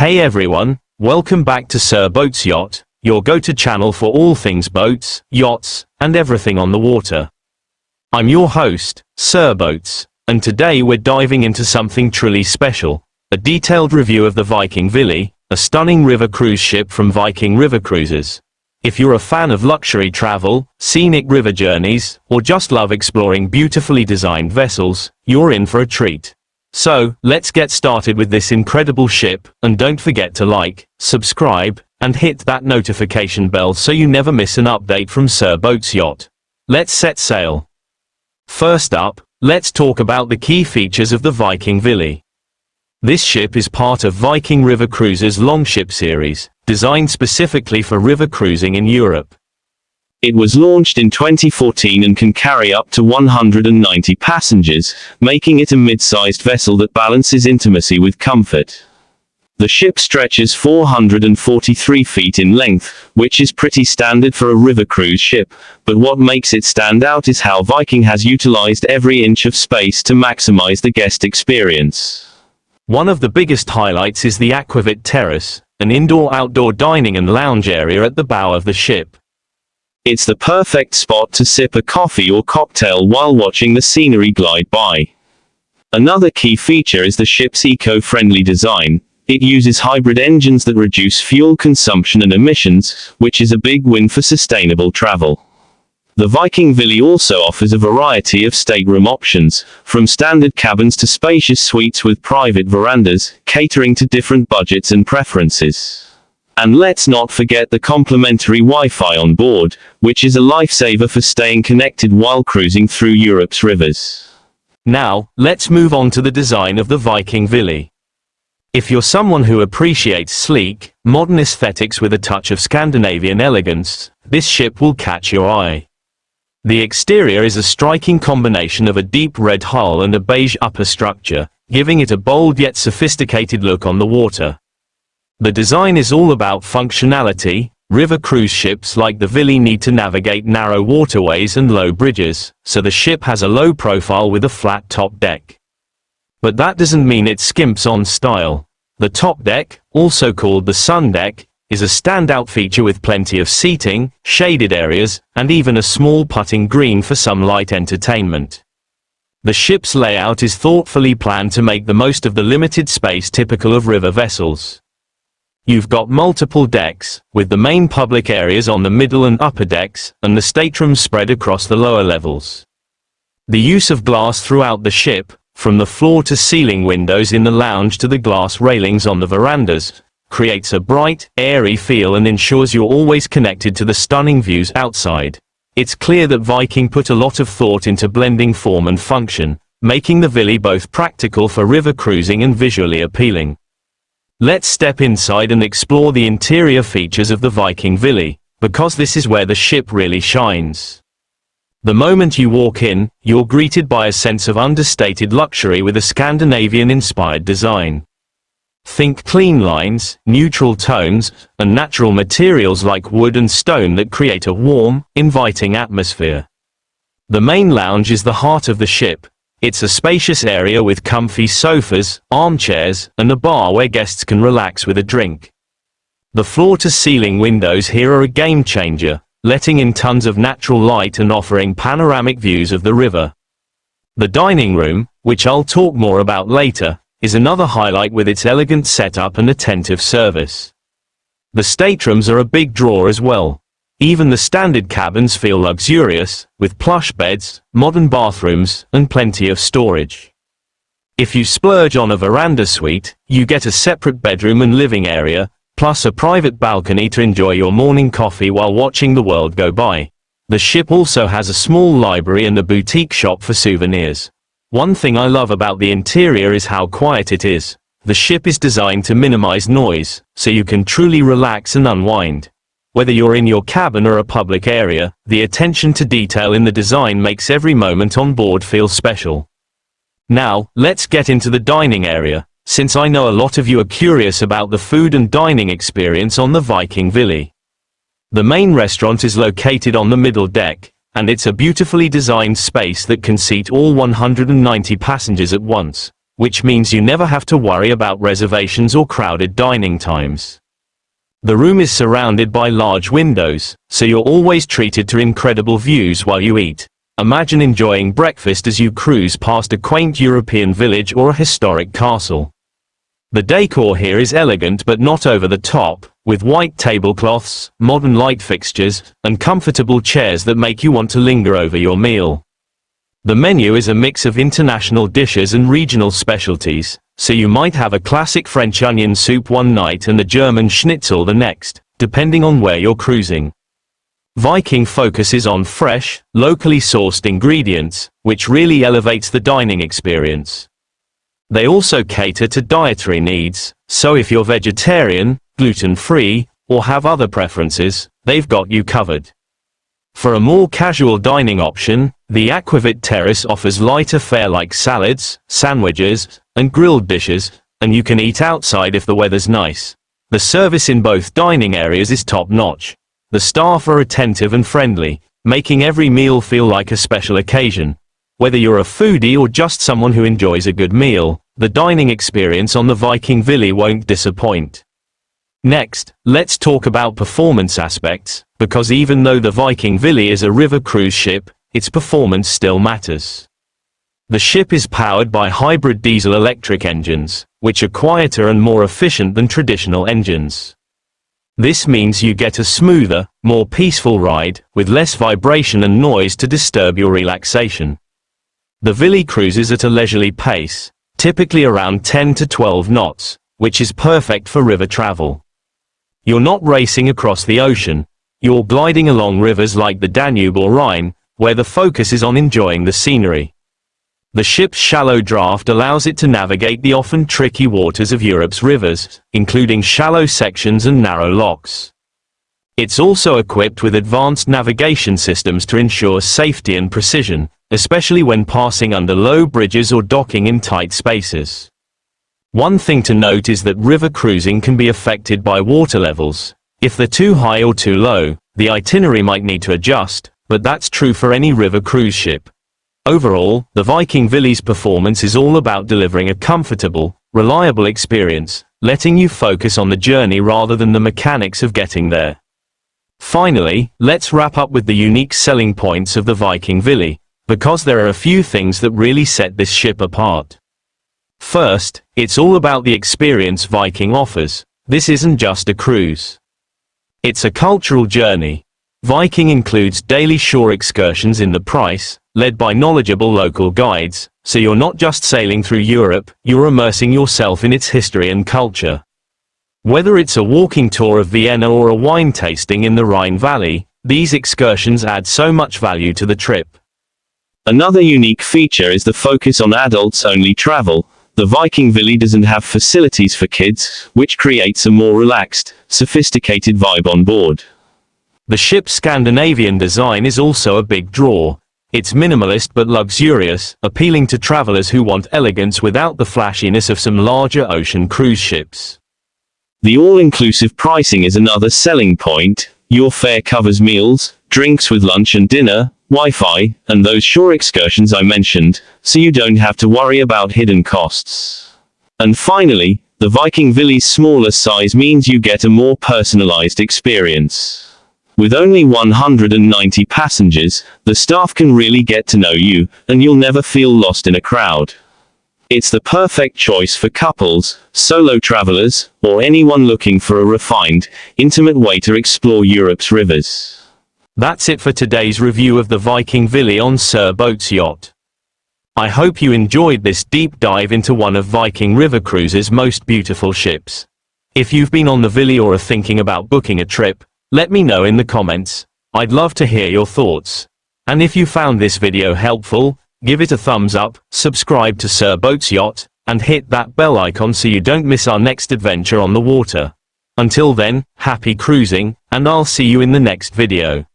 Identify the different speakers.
Speaker 1: Hey everyone, welcome back to Sir Boats Yacht, your go-to channel for all things boats, yachts, and everything on the water. I'm your host, Sir Boats, and today we're diving into something truly special, a detailed review of the Viking Vili, a stunning river cruise ship from Viking River Cruises. If you're a fan of luxury travel, scenic river journeys, or just love exploring beautifully designed vessels, you're in for a treat. So, let's get started with this incredible ship, and don't forget to like, subscribe, and hit that notification bell so you never miss an update from Sir Boats Yacht. Let's set sail. First up, let's talk about the key features of the Viking Vili. This ship is part of Viking River Cruises' Longship series, designed specifically for river cruising in Europe. It was launched in 2014 and can carry up to 190 passengers, making it a mid-sized vessel that balances intimacy with comfort. The ship stretches 443 feet in length, which is pretty standard for a river cruise ship, but what makes it stand out is how Viking has utilized every inch of space to maximize the guest experience. One of the biggest highlights is the Aquavit Terrace, an indoor-outdoor dining and lounge area at the bow of the ship. It's the perfect spot to sip a coffee or cocktail while watching the scenery glide by. Another key feature is the ship's eco-friendly design. It uses hybrid engines that reduce fuel consumption and emissions, which is a big win for sustainable travel. The Viking Vili also offers a variety of stateroom options, from standard cabins to spacious suites with private verandas, catering to different budgets and preferences. And let's not forget the complimentary Wi-Fi on board, which is a lifesaver for staying connected while cruising through Europe's rivers. Now, let's move on to the design of the Viking Vili. If you're someone who appreciates sleek, modern aesthetics with a touch of Scandinavian elegance, this ship will catch your eye. The exterior is a striking combination of a deep red hull and a beige upper structure, giving it a bold yet sophisticated look on the water. The design is all about functionality. River cruise ships like the Vili need to navigate narrow waterways and low bridges, so the ship has a low profile with a flat top deck. But that doesn't mean it skimps on style. The top deck, also called the sun deck, is a standout feature with plenty of seating, shaded areas, and even a small putting green for some light entertainment. The ship's layout is thoughtfully planned to make the most of the limited space typical of river vessels. You've got multiple decks, with the main public areas on the middle and upper decks, and the staterooms spread across the lower levels. The use of glass throughout the ship, from the floor to ceiling windows in the lounge to the glass railings on the verandas, creates a bright, airy feel and ensures you're always connected to the stunning views outside. It's clear that Viking put a lot of thought into blending form and function, making the Vili both practical for river cruising and visually appealing. Let's step inside and explore the interior features of the Viking Vili, because this is where the ship really shines. The moment you walk in, you're greeted by a sense of understated luxury with a Scandinavian-inspired design. Think clean lines, neutral tones, and natural materials like wood and stone that create a warm, inviting atmosphere. The main lounge is the heart of the ship. It's a spacious area with comfy sofas, armchairs, and a bar where guests can relax with a drink. The floor-to-ceiling windows here are a game-changer, letting in tons of natural light and offering panoramic views of the river. The dining room, which I'll talk more about later, is another highlight with its elegant setup and attentive service. The staterooms are a big draw as well. Even the standard cabins feel luxurious, with plush beds, modern bathrooms, and plenty of storage. If you splurge on a veranda suite, you get a separate bedroom and living area, plus a private balcony to enjoy your morning coffee while watching the world go by. The ship also has a small library and a boutique shop for souvenirs. One thing I love about the interior is how quiet it is. The ship is designed to minimize noise, so you can truly relax and unwind. Whether you're in your cabin or a public area, the attention to detail in the design makes every moment on board feel special. Now, let's get into the dining area, since I know a lot of you are curious about the food and dining experience on the Viking Vili. The main restaurant is located on the middle deck, and it's a beautifully designed space that can seat all 190 passengers at once. which means you never have to worry about reservations or crowded dining times. The room is surrounded by large windows, so you're always treated to incredible views while you eat. Imagine enjoying breakfast as you cruise past a quaint European village or a historic castle. The decor here is elegant but not over the top, with white tablecloths, modern light fixtures, and comfortable chairs that make you want to linger over your meal. The menu is a mix of international dishes and regional specialties, so you might have a classic French onion soup one night and a German schnitzel the next, depending on where you're cruising. Viking focuses on fresh, locally sourced ingredients, which really elevates the dining experience. They also cater to dietary needs, so if you're vegetarian, gluten-free, or have other preferences, they've got you covered. For a more casual dining option, the Aquavit Terrace offers lighter fare like salads, sandwiches, and grilled dishes, and you can eat outside if the weather's nice. The service in both dining areas is top-notch. The staff are attentive and friendly, making every meal feel like a special occasion. Whether you're a foodie or just someone who enjoys a good meal, the dining experience on the Viking Vili won't disappoint. Next, let's talk about performance aspects, because even though the Viking Vili is a river cruise ship, its performance still matters. The ship is powered by hybrid diesel-electric engines, which are quieter and more efficient than traditional engines. This means you get a smoother, more peaceful ride, with less vibration and noise to disturb your relaxation. The Vili cruises at a leisurely pace, typically around 10 to 12 knots, which is perfect for river travel. You're not racing across the ocean, you're gliding along rivers like the Danube or Rhine, where the focus is on enjoying the scenery. The ship's shallow draft allows it to navigate the often tricky waters of Europe's rivers, including shallow sections and narrow locks. It's also equipped with advanced navigation systems to ensure safety and precision, especially when passing under low bridges or docking in tight spaces. One thing to note is that river cruising can be affected by water levels. If they're too high or too low, the itinerary might need to adjust, but that's true for any river cruise ship. Overall, the Viking Vili's performance is all about delivering a comfortable, reliable experience, letting you focus on the journey rather than the mechanics of getting there. Finally, let's wrap up with the unique selling points of the Viking Vili, because there are a few things that really set this ship apart. First, it's all about the experience Viking offers. This isn't just a cruise. It's a cultural journey. Viking includes daily shore excursions in the price, led by knowledgeable local guides, so you're not just sailing through Europe, you're immersing yourself in its history and culture. Whether it's a walking tour of Vienna or a wine tasting in the Rhine Valley, these excursions add so much value to the trip. Another unique feature is the focus on adults-only travel. The Viking Vili doesn't have facilities for kids, which creates a more relaxed, sophisticated vibe on board. The ship's Scandinavian design is also a big draw. It's minimalist but luxurious, appealing to travelers who want elegance without the flashiness of some larger ocean cruise ships. The all-inclusive pricing is another selling point. Your fare covers meals, drinks with lunch and dinner, Wi-Fi, and those shore excursions I mentioned, so you don't have to worry about hidden costs. And finally, the Viking Vili's smaller size means you get a more personalized experience. With only 190 passengers, the staff can really get to know you, and you'll never feel lost in a crowd. It's the perfect choice for couples, solo travelers, or anyone looking for a refined, intimate way to explore Europe's rivers. That's it for today's review of the Viking Vili on Sir Boats Yacht. I hope you enjoyed this deep dive into one of Viking River Cruises' most beautiful ships. If you've been on the Vili or are thinking about booking a trip, let me know in the comments. I'd love to hear your thoughts. And if you found this video helpful, give it a thumbs up, subscribe to Sir Boats Yacht, and hit that bell icon so you don't miss our next adventure on the water. Until then, happy cruising, and I'll see you in the next video.